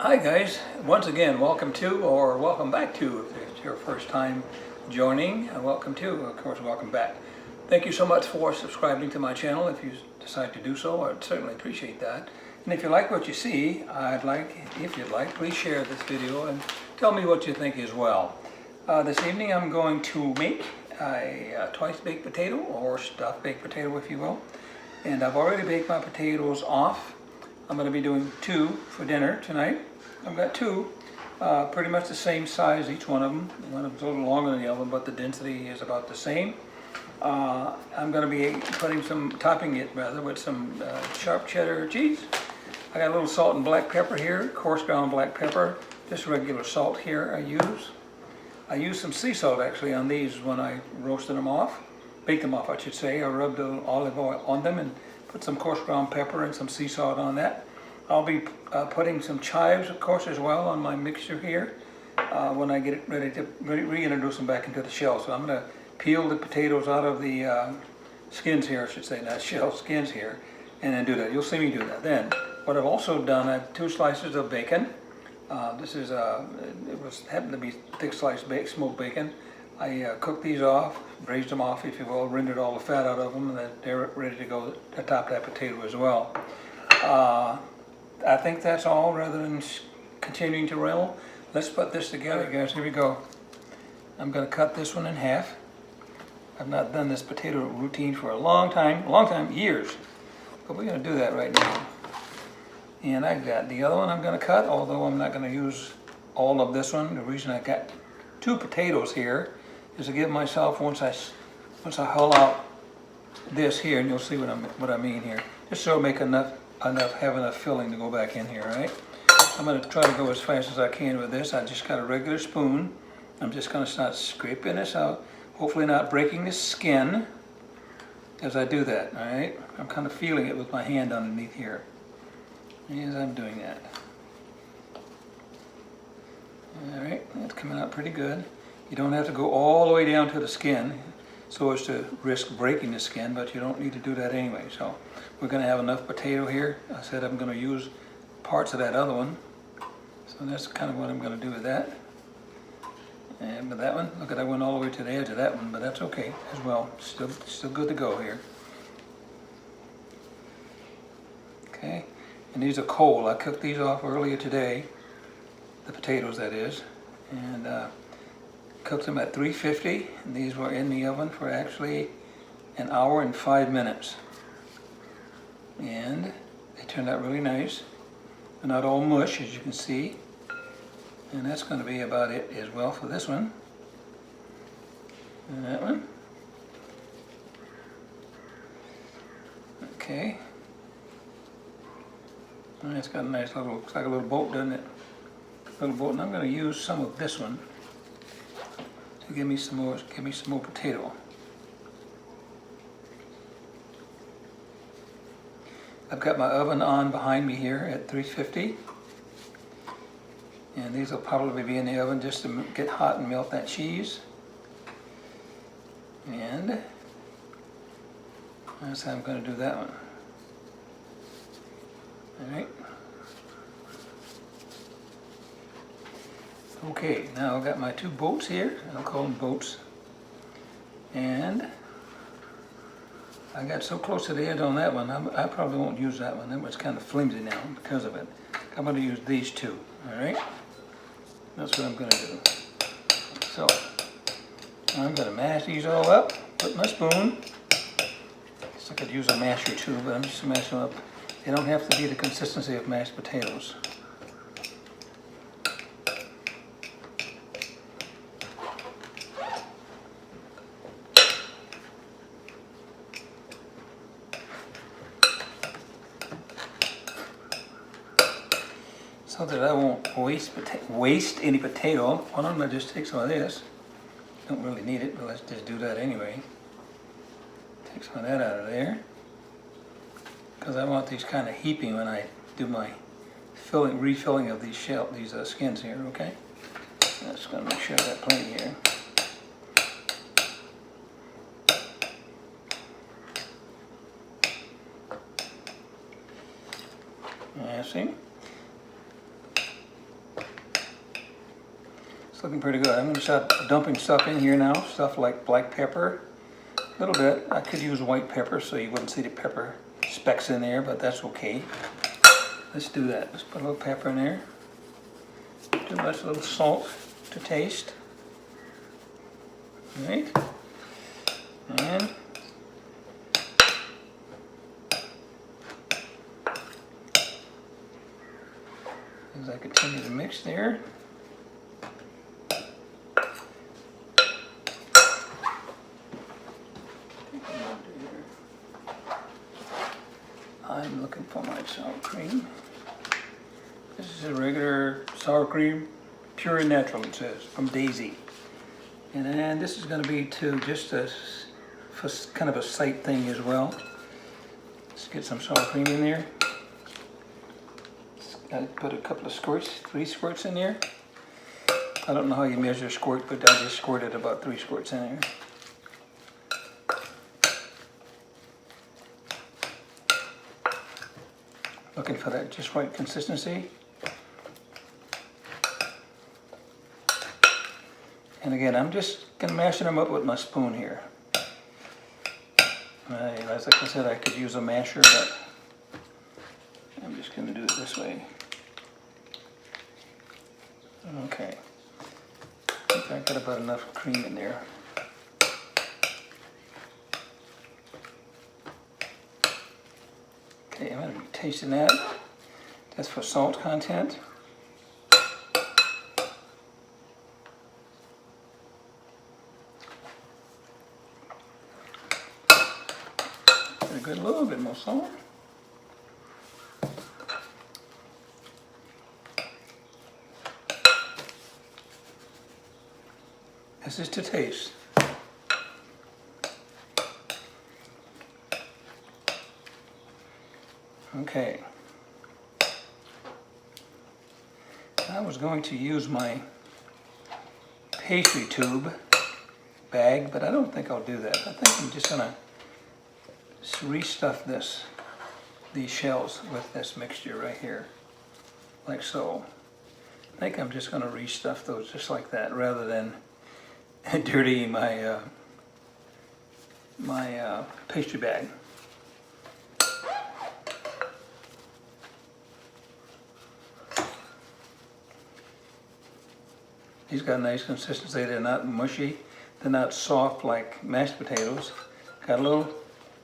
Hi guys, once again welcome to, or welcome back to, if it's your first time joining, welcome to, of course welcome back. Thank you so much for subscribing to my channel. If you decide to do so, I'd certainly appreciate that. And if you like what you see, if you'd like, please share this video and tell me what you think as well. This evening I'm going to make a twice baked potato, or stuffed baked potato if you will. And I've already baked my potatoes off. I'm going to be doing two for dinner tonight. I've got two, pretty much the same size, each one of them. One of them's a little longer than the other, but the density is about the same. I'm going to be topping it with some sharp cheddar cheese. I got a little salt and black pepper here, coarse ground black pepper, just regular salt here I use some sea salt actually on these when I roasted them off, baked them off I should say. I rubbed a little olive oil on them and put some coarse ground pepper and some sea salt on that. I'll be putting some chives, of course, as well on my mixture here when I get it ready to reintroduce them back into the shell. So I'm going to peel the potatoes out of the skins here, I should say, not shells, skins here, and then do that. You'll see me do that. Then, what I've also done, I have 2 slices of bacon. This is happened to be thick sliced smoked bacon. I cooked these off, braised them off, if you will, rendered all the fat out of them, and then they're ready to go to top that potato as well. I think that's all, rather than continuing to ramble. Let's put this together, guys. Here we go. I'm going to cut this one in half. I've not done this potato routine for a long time, years, but we're going to do that right now. And I got the other one I'm going to cut, although I'm not going to use all of this one. The reason I got 2 potatoes here is to give myself, once I hull out this here, and you'll see what I mean here, just so make have enough filling to go back in here, right? I'm going to try to go as fast as I can with this. I just got a regular spoon. I'm just going to start scraping this out, hopefully not breaking the skin as I do that, all right? I'm kind of feeling it with my hand underneath here as I'm doing that. All right, that's coming out pretty good. You don't have to go all the way down to the skin so as to risk breaking the skin, but you don't need to do that anyway. So we're going to have enough potato here. I said I'm going to use parts of that other one. So that's kind of what I'm going to do with that. And with that one, look at, I went all the way to the edge of that one, but that's okay as well. Still good to go here. Okay, and these are cold. I cooked these off earlier today. The potatoes, that is, and cooked them at 350, and these were in the oven for actually 1 hour and 5 minutes, and they turned out really nice. They're not all mush, as you can see, and that's going to be about it as well for this one and that one. Okay, and it's got a nice little, looks like a little boat, doesn't it? Little boat, and I'm going to use some of this one to give me some more potato. I've got my oven on behind me here at 350, and these will probably be in the oven just to get hot and melt that cheese. And that's how I'm going to do that one. All right. Okay, now I've got my 2 boats here. I'll call them boats. And I got so close to the edge on that one, I probably won't use that one. That one's kind of flimsy now because of it. I'm going to use these 2, all right? That's what I'm going to do. So, I'm going to mash these all up, put my spoon. Guess I could use a masher too, but I'm just mashing them up. They don't have to be the consistency of mashed potatoes. So that I won't waste any potato, why don't I just take some of this? Don't really need it, but let's just do that anyway. Take some of that out of there, because I want these kind of heaping when I do my refilling of these skins here. Okay, just gonna make sure I got plenty here. Yeah, see. It's looking pretty good. I'm going to start dumping stuff in here now. Stuff like black pepper, a little bit. I could use white pepper so you wouldn't see the pepper specks in there, but that's okay. Let's do that. Let's put a little pepper in there. Do a little salt to taste. All right. And as I continue to mix there, I'm looking for my sour cream. This is a regular sour cream, pure and natural, it says, from Daisy. And then this is going to be to just a kind of a sight thing as well. Let's get some sour cream in there. I put a couple of squirts, 3 squirts in there. I don't know how you measure a squirt, but I just squirted about 3 squirts in there. Looking for that just right consistency. And again, I'm just going to mash them up with my spoon here. As like I said, I could use a masher, but I'm just going to do it this way. Okay. I think I got about enough cream in there. Okay, I'm going to be tasting that. That's for salt content. A good little bit more salt. This is to taste. Okay. I was going to use my pastry tube bag, but I don't think I'll do that. I think I'm just gonna restuff these shells with this mixture right here, like so. I think I'm just gonna restuff those just like that, rather than dirtying my pastry bag. These got a nice consistency. They're not mushy. They're not soft like mashed potatoes. Got a little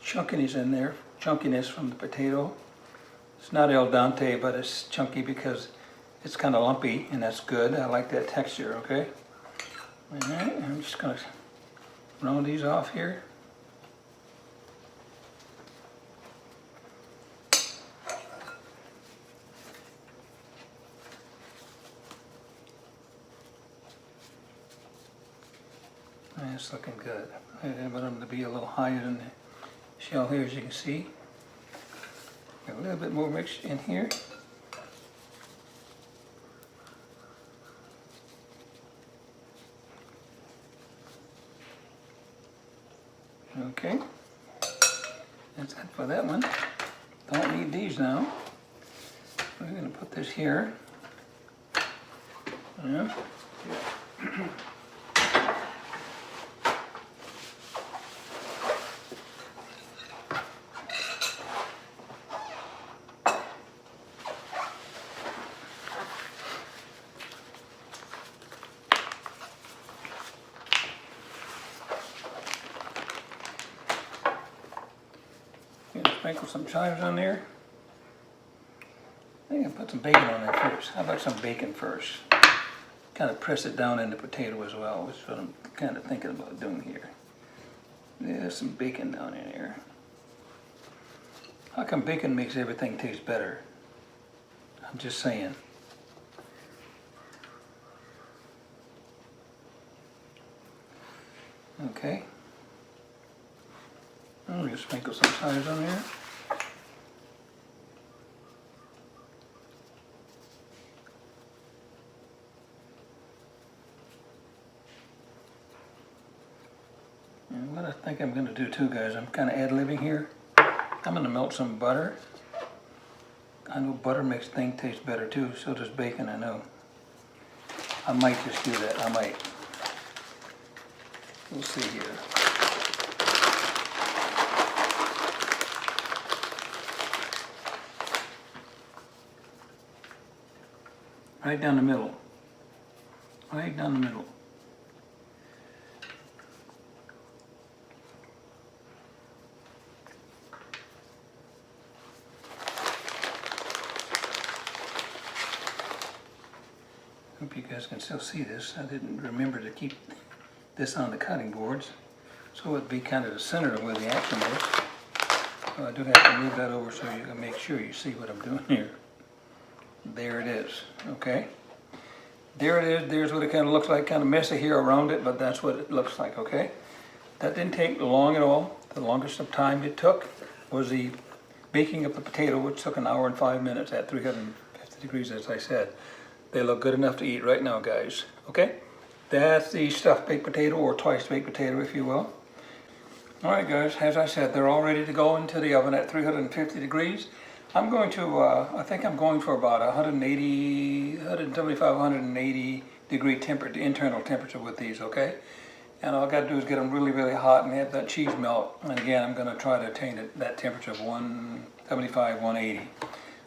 chunkiness in there, chunkiness from the potato. It's not al dente, but it's chunky because it's kind of lumpy, and that's good. I like that texture, okay? All right, I'm just gonna round these off here. It's looking good. I want them to be a little higher than the shell here, as you can see. Got a little bit more mixed in here. Okay, that's it for that one. Don't need these now. We're going to put this here. Yeah. Sprinkle some chives on there. I think I'll put some bacon on there first. How about some bacon first? Kind of press it down in the potato as well, which is what I'm kind of thinking about doing here. There's some bacon down in here. How come bacon makes everything taste better? I'm just saying. Okay. I'm going to sprinkle some chives on there. And what I think I'm going to do too, guys, I'm kind of ad-libbing here. I'm going to melt some butter. I know butter makes things taste better too, so does bacon, I know. I might just do that, I might. We'll see here. Right down the middle. Right down the middle. Hope you guys can still see this. I didn't remember to keep this on the cutting boards, so it'd be kind of the center of where the action is. So I do have to move that over so you can make sure you see what I'm doing here. There it is, okay? There it is, there's what it kind of looks like, kind of messy here around it, but that's what it looks like, okay? That didn't take long at all. The longest of time it took was the baking of the potato, which took 1 hour and 5 minutes at 350 degrees, as I said. They look good enough to eat right now, guys, okay? That's the stuffed baked potato, or twice baked potato, if you will. All right, guys, as I said, they're all ready to go into the oven at 350 degrees. I'm going to, I think I'm going for about 175, 180 degree internal temperature with these, okay? And all I gotta do is get them really, really hot and have that cheese melt. And again, I'm gonna try to attain that temperature of 175, 180.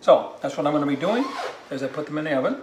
So that's what I'm gonna be doing as I put them in the oven.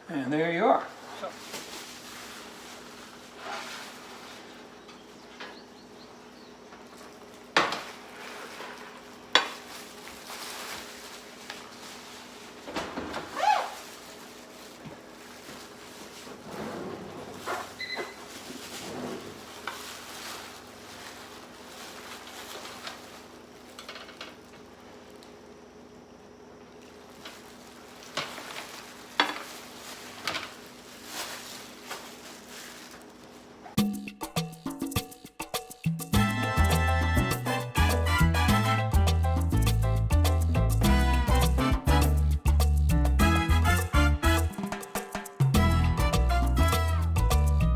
And there you are.